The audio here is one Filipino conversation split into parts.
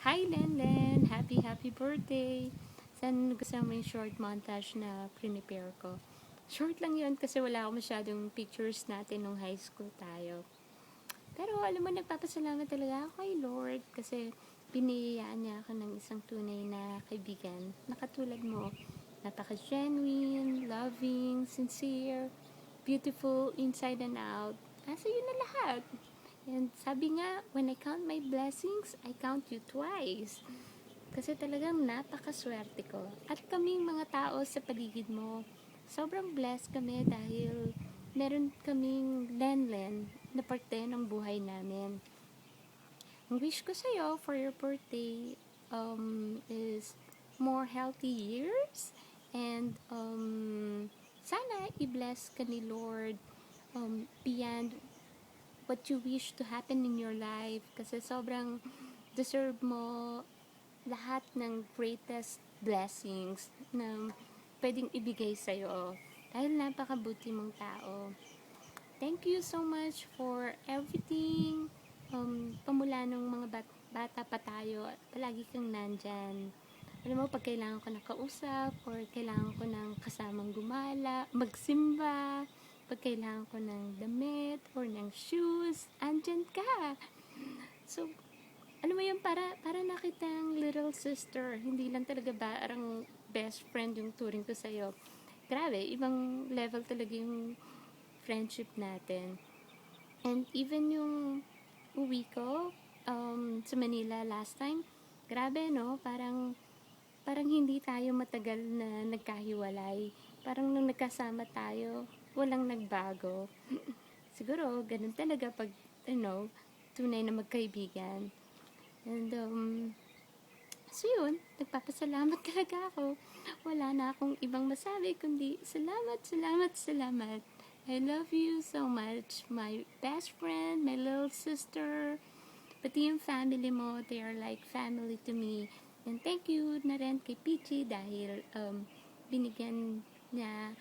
Hi Lenlen! Happy birthday! Saan gusto mo yung short montage na prepare ko? Short lang yun kasi wala ako masyadong pictures natin nung high school tayo. Pero alam mo, nagpapasalamat talaga ako kay Lord kasi piniyayaan niya ako ng isang tunay na kaibigan na katulad mo. Napaka-genuine, loving, sincere, beautiful inside and out. Nasa yun na lahat. And sabi nga, when I count my blessings, I count you twice. Kasi talagang napakaswerte ko. At kaming mga tao sa paligid mo, sobrang blessed kami dahil meron kaming Lenlen na parte ng buhay namin. Ang wish ko sa'yo for your birthday is more healthy years and sana i-bless ka ni Lord beyond what you wish to happen in your life kasi sobrang deserve mo lahat ng greatest blessings na pwedeng ibigay sa'yo dahil napakabuti mong tao. Thank you so much for everything. Pamula nung mga bata pa tayo, palagi kang nandyan. Alam mo, pag kailangan ko ng kausap or kailangan ko ng kasamang gumala, magsimba, pag kailangan ko ng damit or ng shoes, andyan ka. So, alam mo yun, para nakitang little sister. Hindi lang talaga parang best friend yung turing ko sa'yo. Grabe, ibang level talaga yung friendship natin. And even yung uwi ko sa Manila last time, grabe no, parang hindi tayo matagal na nagkahiwalay. Parang nung nagkasama tayo, walang nagbago. Siguro, ganun talaga pag, tunay na magkaibigan. And, so yun, nagpapasalamat talaga ako. Wala na akong ibang masabi, kundi salamat. I love you so much, my best friend, my little sister, pati yung family mo, they are like family to me. And thank you na rin kay Pichi dahil binigyan niya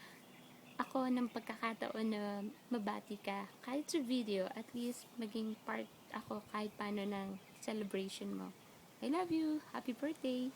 ako ng pagkakataon na mabati ka. Kahit sa video, at least maging part ako kahit paano ng celebration mo. I love you. Happy birthday.